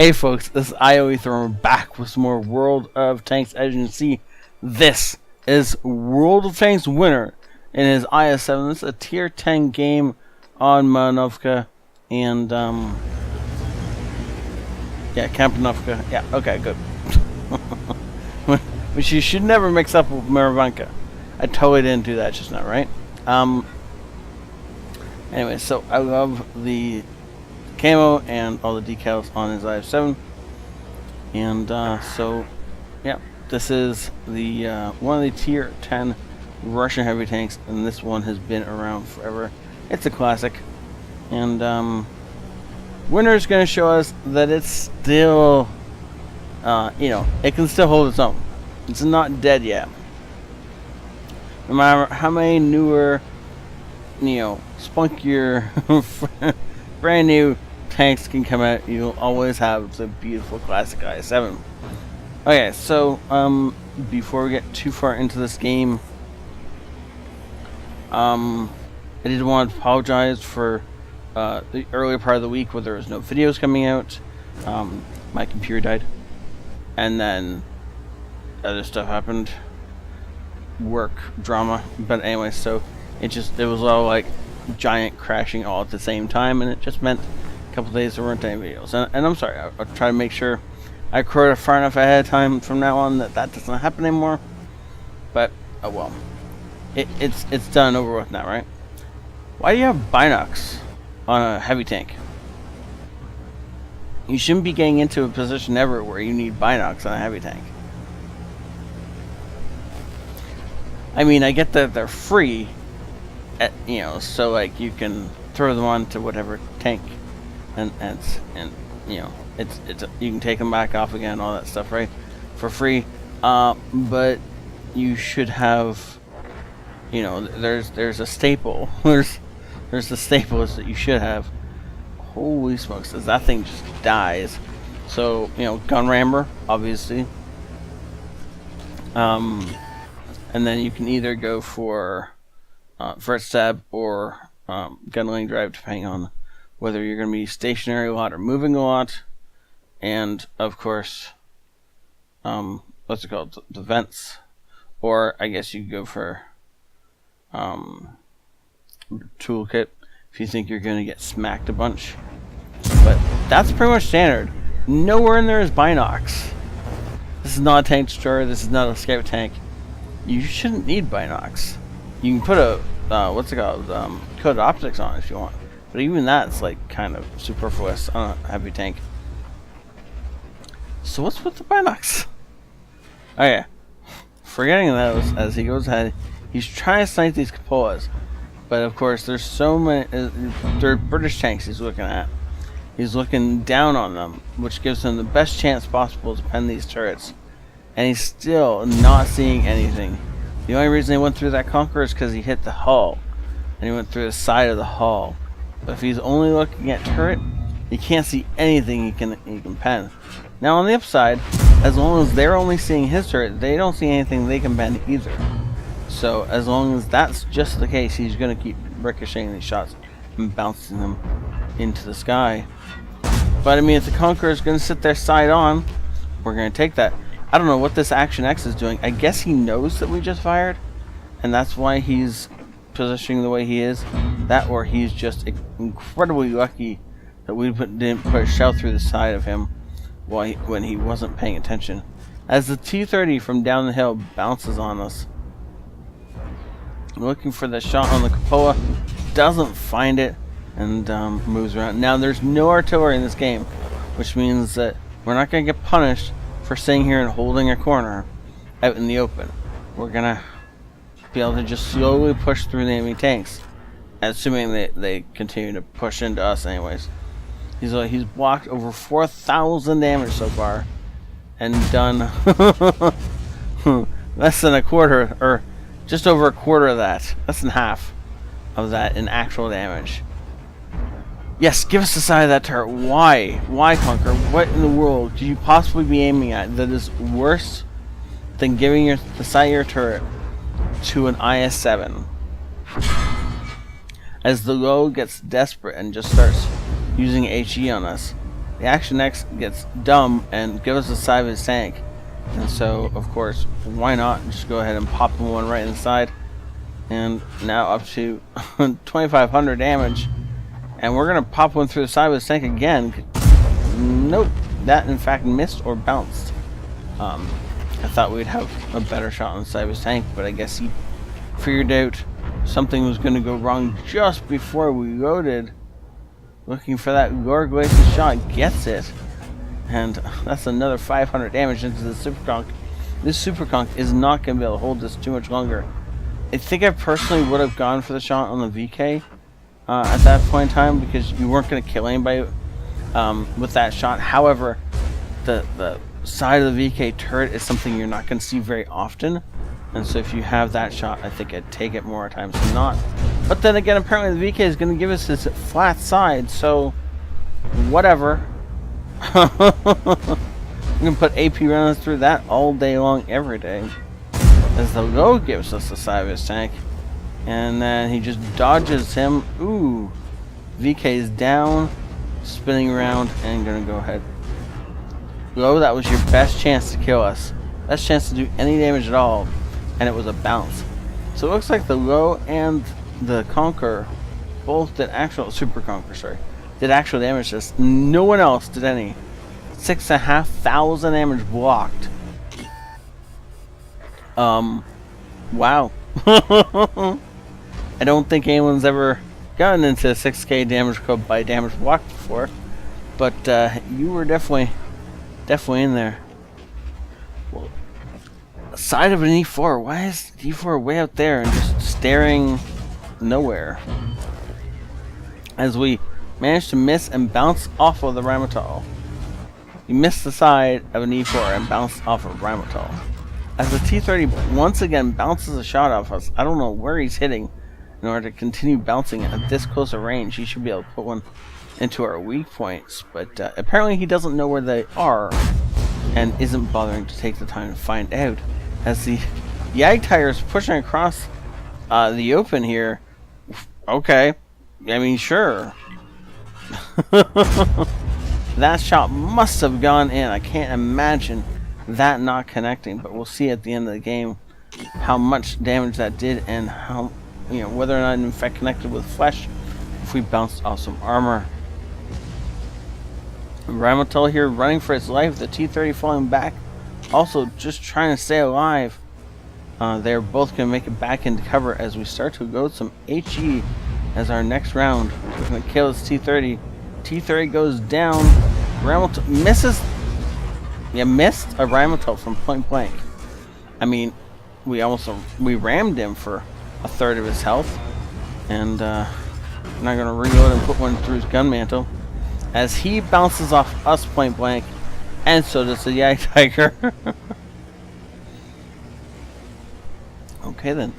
Hey folks, this is ioEther and we're back with some more World of Tanks. As you can see, this is World of Tanks winner in his IS-7. This is a tier 10 game on Manovka and yeah, Kampanovka. Yeah, okay, good. Which you should never mix up with Maravanka. I totally didn't do that just now, right? Anyway, so I love the camo and all the decals on his IS-7, and so yeah, this is the one of the tier 10 Russian heavy tanks, and this one has been around forever. It's a classic, and winner is going to show us that it's still you know, it can still hold its own. It's not dead yet. No matter how many newer, you know, spunkier brand new tanks can come out, you'll always have the beautiful classic IS-7. Okay, so before we get too far into this game, I did want to apologize for the earlier part of the week where there was no videos coming out. My computer died, and then other stuff happened, work, drama, but anyway, so it was all like giant crashing all at the same time, and it just meant a couple days there weren't any videos, and I'm sorry. I'll try to make sure I record it far enough ahead of time from now on that doesn't happen anymore, but oh well, it's done, over with now, right? Why do you have binocs on a heavy tank? You shouldn't be getting into a position ever where you need binocs on a heavy tank. I mean, I get that they're free, you know, so like you can throw them on to whatever tank, and you know, it's you can take them back off again, all that stuff, right, for free. But you should have, you know, there's a staple. there's the staples that you should have. Holy smokes, as that thing just dies. So, you know, gun rammer, obviously. And then you can either go for first stab or gunling drive, depending on whether you're going to be stationary a lot or moving a lot. And of course, what's it called? The vents. Or I guess you could go for toolkit if you think you're going to get smacked a bunch. But that's pretty much standard. Nowhere in there is binocs. This is not a tank destroyer. This is not a scout tank. You shouldn't need binocs. You can put a what's it called? Code optics on if you want, but even that's like kind of superfluous on a heavy tank. So what's with the binocs? Oh yeah, forgetting those as he goes ahead. He's trying to snipe these cupolas, but of course there's so many. They're British tanks he's looking at. He's looking down on them, which gives him the best chance possible to pen these turrets. And he's still not seeing anything. The only reason he went through that Conqueror is because he hit the hull. And he went through the side of the hull. But if he's only looking at turret, he can't see anything he can pen. Now on the upside, as long as they're only seeing his turret, they don't see anything they can pen either. So as long as that's just the case, he's going to keep ricocheting these shots and bouncing them into the sky. But I mean, if the Conqueror is going to sit there side on, we're going to take that. I don't know what this Action X is doing. I guess he knows that we just fired, and that's why he's positioning the way he is. That, or he's just incredibly lucky that we didn't put a shell through the side of him when he wasn't paying attention. As the T-30 from down the hill bounces on us, looking for the shot on the cupola, doesn't find it, and moves around. Now there's no artillery in this game, which means that we're not going to get punished for sitting here and holding a corner out in the open. We're gonna be able to just slowly push through the enemy tanks, assuming they continue to push into us anyways. He's blocked over 4,000 damage so far, and done less than a quarter, or just over a quarter of that, less than half of that in actual damage. Yes, give us the side of that turret. Why? Why, Conquer? What in the world could you possibly be aiming at that is worse than giving the side of your turret to an IS-7? As the low gets desperate and just starts using HE on us, the Action X gets dumb and gives us the side of his tank. And so, of course, why not just go ahead and pop him one right inside. And now up to 2,500 damage. And we're going to pop one through the side of his tank again. Nope. That, in fact, missed or bounced. I thought we'd have a better shot on the side of his tank, but I guess he figured out something was going to go wrong just before we loaded. Looking for that Gorglacious shot, gets it. And that's another 500 damage into the Super Conch. This Super Conch is not going to be able to hold this too much longer. I think I personally would have gone for the shot on the VK at that point in time, because you weren't going to kill anybody with that shot. However, the side of the VK turret is something you're not going to see very often, and so if you have that shot, I think I'd take it more times than not. But then again, apparently the VK is going to give us this flat side, so whatever. We can put AP rounds through that all day long, every day. As the low gives us the side of his tank, and then he just dodges him. Ooh, VK is down, spinning around, and gonna go ahead. Low, that was your best chance to kill us. Best chance to do any damage at all, and it was a bounce. So it looks like the Low and the Conqueror both did actual did actual damage to us. No one else did any. 6,500 damage blocked. Wow. I don't think anyone's ever gotten into 6k damage club by damage blocked before, but you were definitely in there. Well, side of an E4. Why is E4 way out there and just staring nowhere? As we managed to miss and bounce off of the Rheinmetall. You missed the side of an E4 and bounced off of Rheinmetall. As the T-30 once again bounces a shot off us, I don't know where he's hitting. In order to continue bouncing at this close a range, he should be able to put one into our weak points, but apparently he doesn't know where they are and isn't bothering to take the time to find out. As the ioEther is pushing across the open here. Okay, I mean, sure. That shot must have gone in. I can't imagine that not connecting, but we'll see at the end of the game how much damage that did, and how, whether or not it in fact connected with flesh if we bounced off some armor. Rheinmetall here running for his life, the T-30 falling back, also just trying to stay alive. They're both going to make it back into cover as we start to go with some HE as our next round. We're going to kill this T-30. T-30 goes down. Rheinmetall misses. Yeah, missed a Rheinmetall from point blank. I mean, we rammed him for a third of his health, and I'm not going to reload and put one through his gun mantle as he bounces off us point blank, and so does the ioEther. Okay then,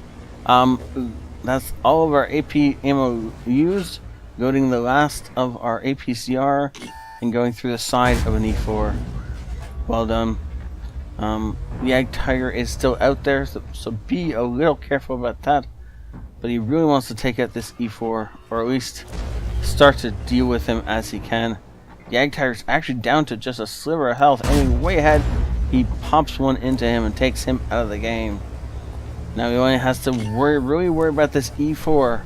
that's all of our AP ammo used. Loading the last of our APCR and going through the side of an E4. Well done. The ioEther is still out there, so be a little careful about that. But he really wants to take out this E4, or at least start to deal with him as he can. The ioEther is actually down to just a sliver of health, aiming way ahead. He pops one into him and takes him out of the game. Now he only has to really worry about this E4.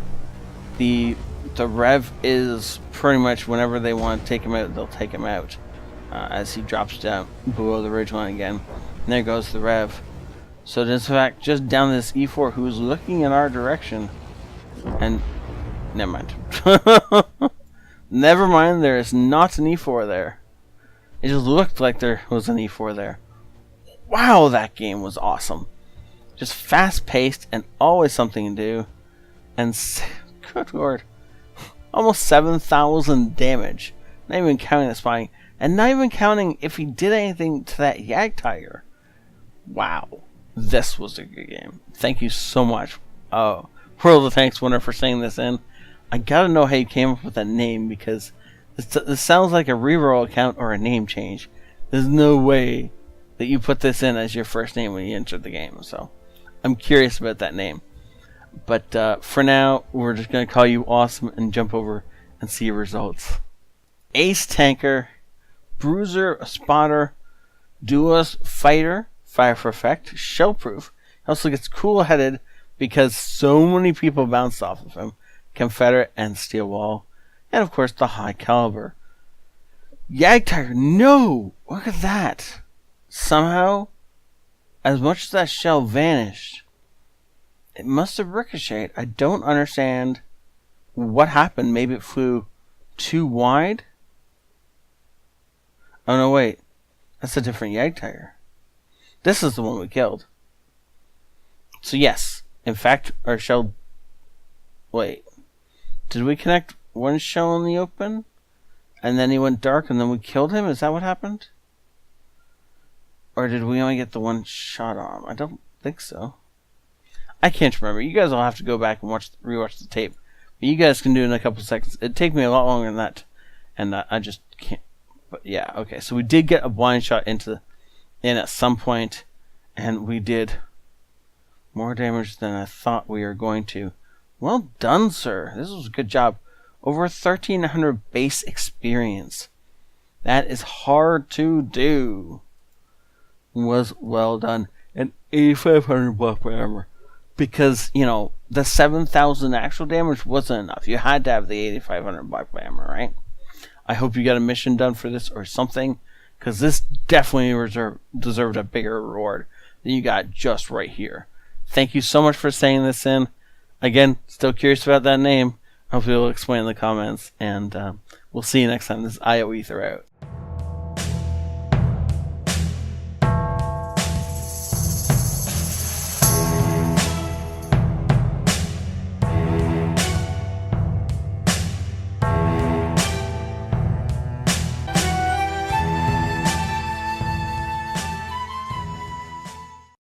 The rev is pretty much whenever they want to take him out, they'll take him out. As he drops down below the ridgeline again. And there goes the rev. So it is in fact just down this E4 who is looking in our direction. And never mind. Never mind, there is not an E4 there. It just looked like there was an E4 there. Wow, that game was awesome. Just fast paced and always something to do. And good lord. Almost 7,000 damage. Not even counting the spying. And not even counting if he did anything to that ioEther. Wow. This was a good game. Thank you so much. Oh, World of Tanks winner for saying this in. I gotta know how you came up with that name, because this sounds like a reroll account or a name change. There's no way that you put this in as your first name when you entered the game. So I'm curious about that name. But for now, we're just going to call you awesome and jump over and see your results. Ace Tanker Bruiser, Spotter, Duelist, Fighter, Fire for Effect, Shellproof. He also gets Cool-Headed because so many people bounced off of him. Confederate and Steel Wall. And of course the High Caliber. Jagdtiger, no! Look at that. Somehow, as much as that shell vanished, it must have ricocheted. I don't understand what happened. Maybe it flew too wide? Oh no, wait. That's a different Jagdtiger. This is the one we killed. So yes, in fact, our shell... Wait. Did we connect one shell in the open? And then he went dark and then we killed him? Is that what happened? Or did we only get the one shot on him? I don't think so. I can't remember. You guys will have to go back and rewatch the tape. But you guys can do it in a couple seconds. It'd take me a lot longer than that. And I just can't. But yeah, okay. So we did get a blind shot in at some point. And we did more damage than I thought we were going to. Well done, sir. This was a good job. Over 1,300 base experience. That is hard to do. Was well done. And 8,500 block by armor. Because, the 7,000 actual damage wasn't enough. You had to have the 8,500 block by armor, right? I hope you got a mission done for this or something. Because this definitely deserved a bigger reward than you got just right here. Thank you so much for saying this in. Again, still curious about that name. Hopefully you'll explain in the comments. And we'll see you next time. This is ioEther out.